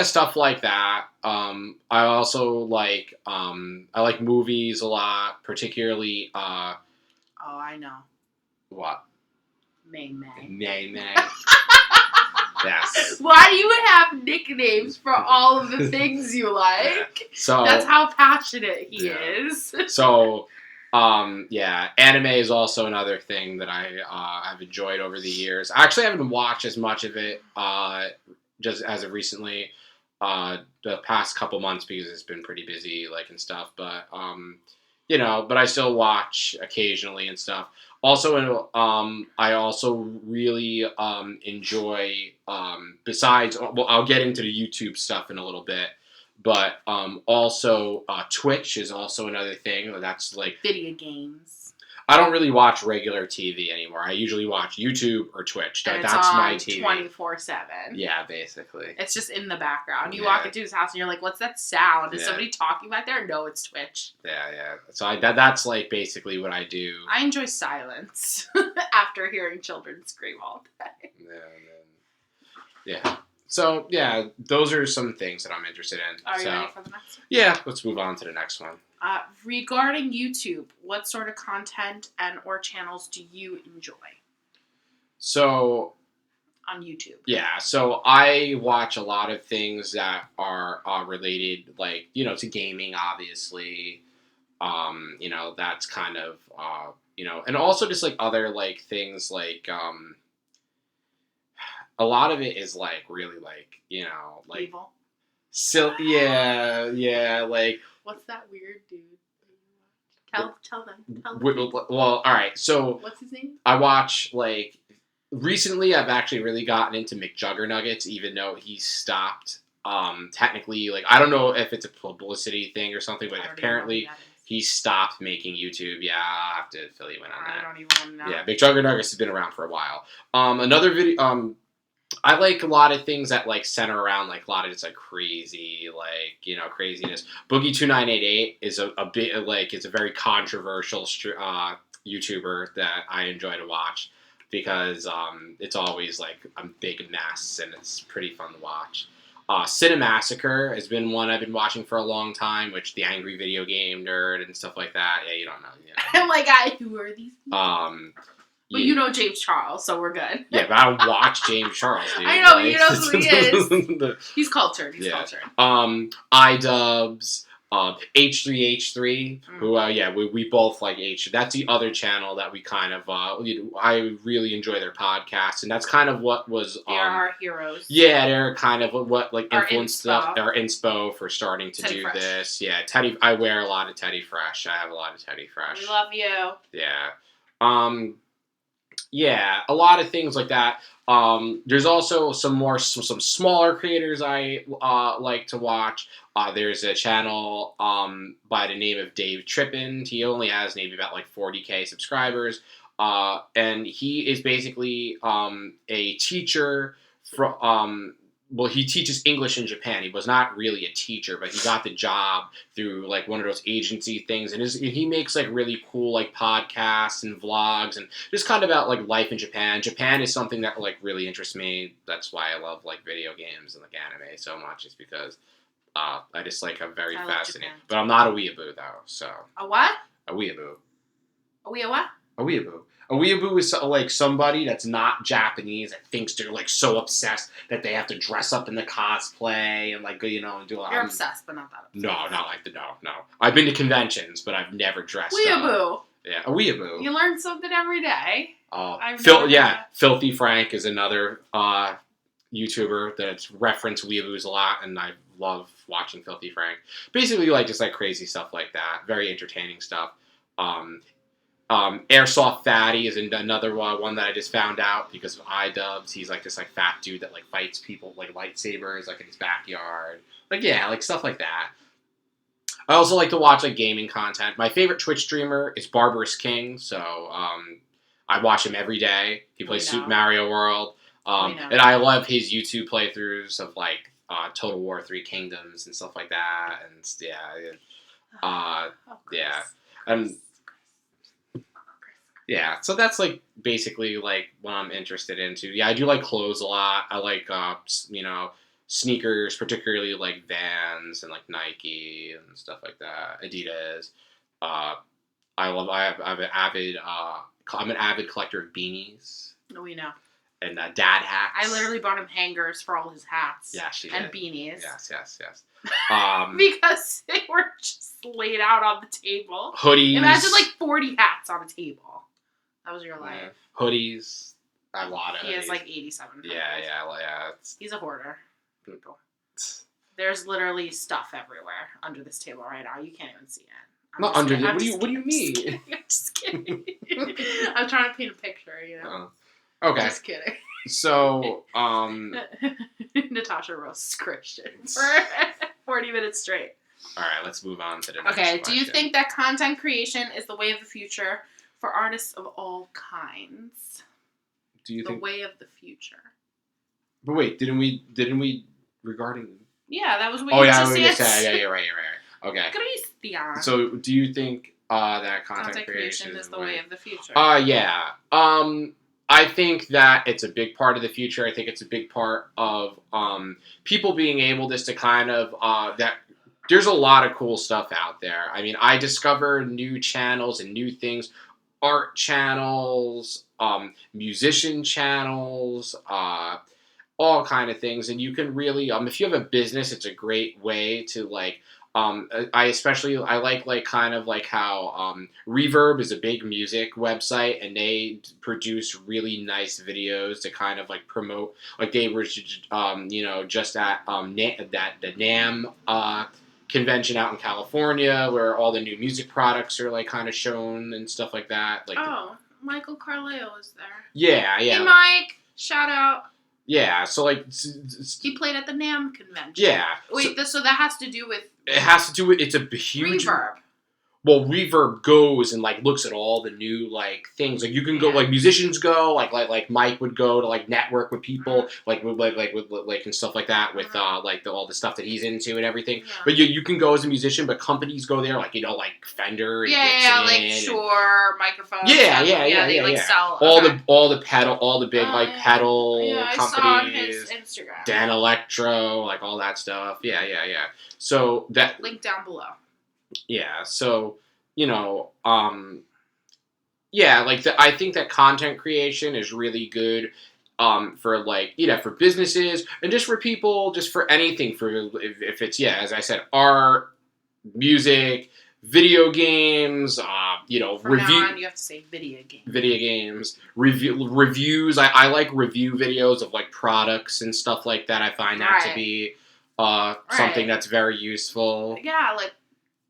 stuff like that. I also like, I like movies a lot, particularly, oh, I know. What? May. May. Yes. Why do you have nicknames for all of the things you like? Yeah. So that's how passionate he is. So, anime is also another thing that I have enjoyed over the years. I actually haven't watched as much of it just as of recently, the past couple months because it's been pretty busy, like and stuff. But but I still watch occasionally and stuff. Also, I also really enjoy. Besides, well, I'll get into the YouTube stuff in a little bit. But also, Twitch is also another thing. That's like video games. I don't really watch regular TV anymore. I usually watch YouTube or Twitch. And that's it's on my TV. 24/7. Yeah, basically. It's just in the background. You walk into his house and you're like, "What's that sound? Is Yeah. somebody talking back there?" No, it's Twitch. Yeah. So that's like basically what I do. I enjoy silence after hearing children scream all day. Yeah. So, yeah, those are some things that I'm interested in. Are you ready for the next one? Yeah, let's move on to the next one. Regarding YouTube, what sort of content and or channels do you enjoy? So... on YouTube. Yeah, so I watch a lot of things that are related, like, to gaming, obviously. That's kind of, and also just, like, other, like, things, like, a lot of it is like really like like evil. Yeah, like what's that weird dude? Tell them. Well, all right. So what's his name? I watch like recently. I've actually really gotten into McJuggernuggets, even though he stopped. Technically, like I don't know if it's a publicity thing or something, but apparently he stopped making YouTube. Yeah, I'll have to fill you in on that. I don't even want to know. Yeah, McJuggernuggets has been around for a while. Another video. I like a lot of things that like center around like a lot of just like crazy craziness. Boogie2988 is a bit like it's a very controversial YouTuber that I enjoy to watch because it's always like a big mess and it's pretty fun to watch. Cinemassacre has been one I've been watching for a long time, which the angry video game nerd and stuff like that. Yeah, you don't know. I'm like, who are these people? But you know James Charles, so we're good. Yeah, but I don't watch James Charles, dude. I know, but you know who he is. He's cultured. He's cultured. iDubbbz, H3H3, who, we both like H. That's the other channel that we kind of, I really enjoy their podcast, and that's kind of what was... they are our heroes. Yeah, they're kind of what, like, influenced our inspo for starting to do this. Yeah, I wear a lot of Teddy Fresh. I have a lot of Teddy Fresh. We love you. Yeah. Yeah, a lot of things like that. There's also some smaller creators I like to watch. There's a channel by the name of Dave Trippin. He only has maybe about like 40K subscribers. And he is basically a teacher he teaches English in Japan. He was not really a teacher, but he got the job through like one of those agency things. And he makes like really cool like podcasts and vlogs and just kind of about like life in Japan. Japan is something that like really interests me. That's why I love like video games and like anime so much. Is because I just like I'm very fascinated. But I'm not a weeaboo though. So a what? A weeaboo. A what? A weeaboo. A weeaboo is like somebody that's not Japanese that thinks they're like so obsessed that they have to dress up in the cosplay and like and do a lot. You're obsessed, but not that obsessed. No, not like no. I've been to conventions, but I've never dressed weeaboo. up. Yeah, a weeaboo. You learn something every day. Filthy Frank is another YouTuber that's referenced weeaboos a lot, and I love watching Filthy Frank. Basically, like just like crazy stuff like that. Very entertaining stuff. Airsoft Fatty is another one that I just found out because of iDubbbz. He's like this like fat dude that like fights people like lightsabers like in his backyard. Like like stuff like that. I also like to watch like gaming content. My favorite Twitch streamer is Barbarous King, so I watch him every day. He plays Super Mario World. And I love his YouTube playthroughs of like Total War 3 Kingdoms and stuff like that. And yeah, so that's like basically like what I'm interested into. Yeah, I do like clothes a lot. I like sneakers, particularly like Vans and like Nike and stuff like that. Adidas. I'm an avid collector of beanies. We know. and dad hats. I literally bought him hangers for all his hats. Yeah, she did. And beanies. Yes. Because they were just laid out on the table. Hoodies. Imagine 40 hats on a table. That was your life. Hoodies. A lot of. He has 87. Yeah. He's a hoarder. People. There's literally stuff everywhere under this table right now. You can't even see it. Not under it. What do you mean? I'm just kidding. I'm trying to paint a picture, Okay. Just kidding. So, Natasha roasts Christian for 40 minutes straight. All right, let's move on to the next question. question. Do you think that content creation is the way of the future for artists of all kinds? Do you think the way of the future? But wait, didn't we regarding? Yeah, that was what you just said. Yeah, you're right. Okay. Christian. So, do you think that content creation is the way of the future? Yeah. I think that it's a big part of the future. I think it's a big part of people being able just to kind of that. There's a lot of cool stuff out there. I mean, I discover new channels and new things, art channels, musician channels, all kind of things, and you can really if you have a business, it's a great way to I like kind of like how Reverb is a big music website, and they produce really nice videos to kind of promote. They were just at the NAMM convention out in California, where all the new music products are kind of shown and stuff like that. Michael Carleo is there. Yeah. Hey, Mike! Shout out. Yeah, so he played at the NAMM convention. Yeah. Wait, so that has to do with. It has to do with it's a huge Reverb. Well, Reverb goes and looks at all the new things. You can go musicians go like Mike would go to network with people with and stuff like that with all the stuff that he's into and everything. Yeah. But you can go as a musician, but companies go there Fender. And Shure microphones. Yeah. They sell all the big pedal companies. I saw on his Instagram. Dan Electro, all that stuff. Yeah. So that link down below. Yeah, so, I think that content creation is really good for, for businesses and just for people, just for anything, if it's, as I said, art, music, video games, From now on, you have to say video games. Video games, reviews. I like review videos of, products and stuff like that. I find that to be something that's very useful. Yeah,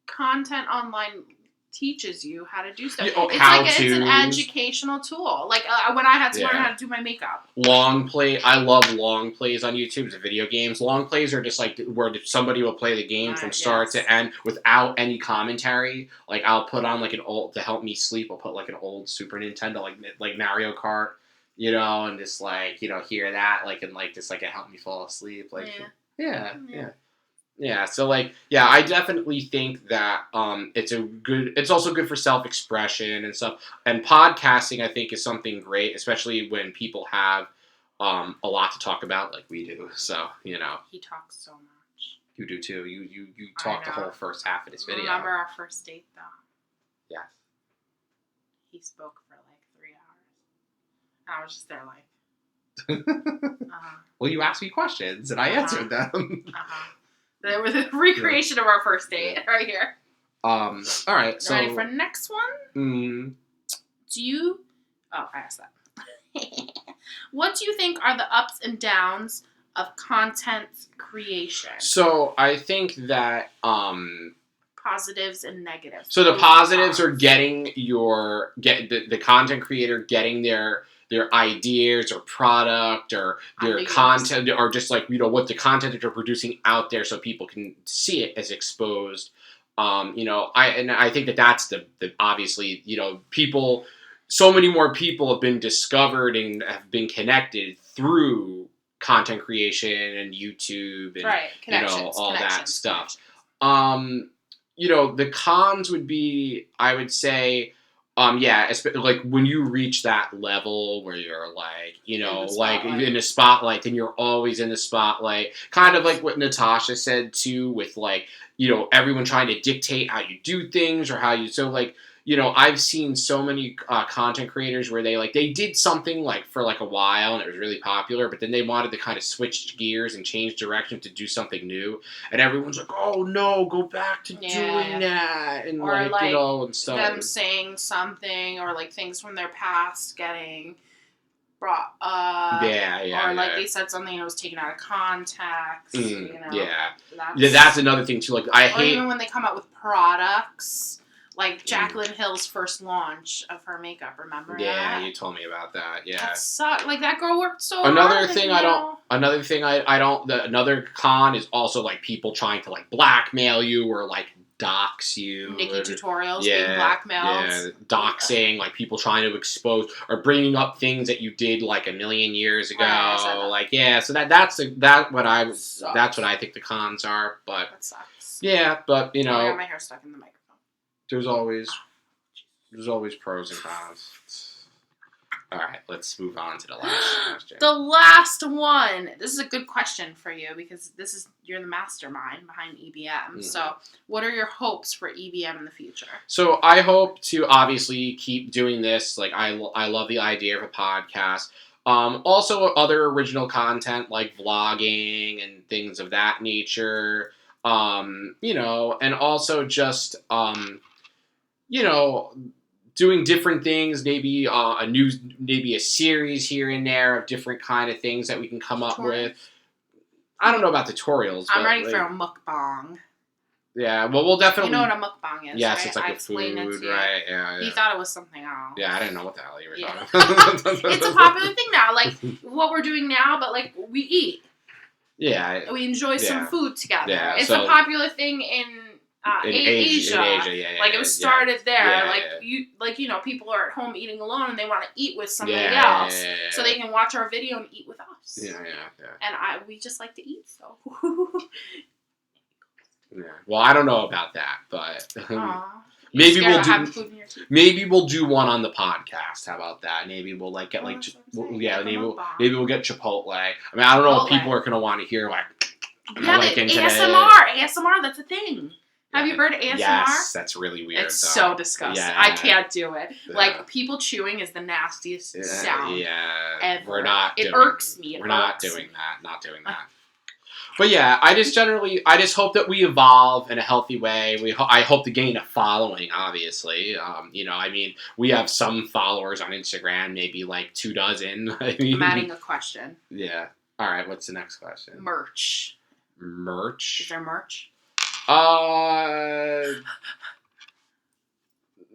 content online teaches you how to do stuff. It's an educational tool. When I had to learn how to do my makeup. I love long plays on YouTube. It's video games. Long plays are just where somebody will play the game from start to end without any commentary. I'll put on an old to help me sleep. I'll put an old Super Nintendo like Mario Kart, and just hear that and just it help me fall asleep. Yeah, so I definitely think that it's also good for self-expression and stuff. And podcasting, I think, is something great, especially when people have a lot to talk about like we do. So, He talks so much. You do too. You talked the whole first half of this video. Remember our first date though? Yes. He spoke for 3 hours. I was just there Well, you asked me questions and I answered them. There was a recreation of our first date right here. All right. So ready for the next one? Do you? Oh, I asked that. What do you think are the ups and downs of content creation? So I think that positives and negatives. So the positives are getting the content creator getting their ideas or product or their content or just what the content that they're producing out there so people can see it as exposed. I think that's the obviously, people, so many more people have been discovered and have been connected through content creation and YouTube and all that stuff. The cons would be, I would say, when you reach that level where you're in the spotlight, then you're always in the spotlight. Kind of like what Natasha said too, with everyone trying to dictate how you do things or how you. So I've seen so many content creators where they did something like for like a while and it was really popular, but then they wanted to kind of switch gears and change direction to do something new, and everyone's like, "Oh no, go back to doing that," and or and stuff. Them saying something, or like things from their past getting brought up. Or like they said something and it was taken out of context. That's another thing too. Like I hate even when they come out with products. Like Jaclyn Hill's first launch of her makeup, remember that? Yeah, you told me about that. Yeah, that sucked. Like that girl worked so Another hard. Another con is also like people trying to like blackmail you or like dox you. Nikki tutorials being blackmailed. Yeah, doxing, like people trying to expose or bringing up things that you did like a million years ago. So that's what I think the cons are. But that sucks. Yeah, but I got my hair stuck in the microphone. There's always pros and cons. All right, let's move on to the last question. The last one. This is a good question for you because you're the mastermind behind EBM. Mm-hmm. So, what are your hopes for EBM in the future? So, I hope to obviously keep doing this. Like, I love the idea of a podcast. Also, other original content like vlogging and things of that nature. And also just doing different things, maybe a series here and there of different kind of things that we can come up with. I don't know about tutorials. I'm ready for a mukbang. Yeah, well, we'll definitely. You know what a mukbang is, yes, right? it's like a food, right? Yeah. He thought it was something else. Yeah, I didn't know what the hell you were talking about. It's a popular thing now, like what we're doing now, but like we eat. Yeah. We enjoy some food together. Yeah, it's a popular thing in Asia. Like it was started there. People are at home eating alone and they want to eat with somebody else, so they can watch our video and eat with us. Yeah. And we just like to eat, so. Yeah. Well, I don't know about that, but maybe we'll do one on the podcast. How about that? Maybe we'll get maybe we'll get Chipotle. I mean, I don't know if people are gonna want to hear ASMR. That's a thing. Have you heard of ASMR? Yes, that's really weird. It's so disgusting. Yeah. I can't do it. Yeah. Like people chewing is the nastiest sound. Ever. We're not. It irks me. Not doing that. But yeah, I just hope that we evolve in a healthy way. I hope to gain a following, obviously. We have some followers on Instagram, maybe like 24. I'm adding a question. Yeah. All right, what's the next question? Merch. Is there merch?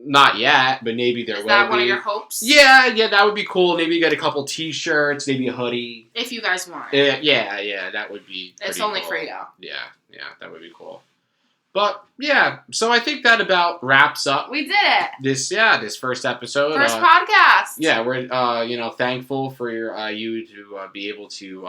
Not yet, but maybe there will be. Is that one of your hopes? Yeah, that would be cool. Maybe get a couple T-shirts, maybe a hoodie. If you guys want it. Yeah, that would be It's only for you. Yeah, that would be cool. But, yeah, so I think that about wraps up. We did it. This first episode. First podcast. Yeah, we're, thankful for you to be able to,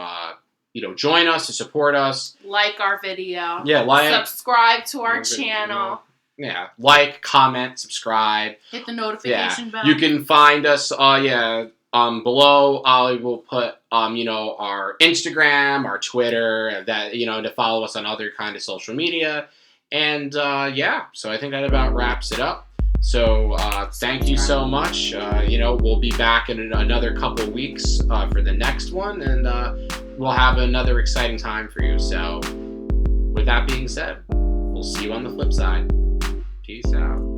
join us, to support us. Like our video. Yeah, subscribe to our channel. Yeah, like, comment, subscribe. Hit the notification bell. You can find us, below. I will put, our Instagram, our Twitter, to follow us on other kind of social media. And, so I think that about wraps it up. So, thank you so much. We'll be back in another couple of weeks for the next one, and we'll have another exciting time for you. So, with that being said, we'll see you on the flip side. Peace out.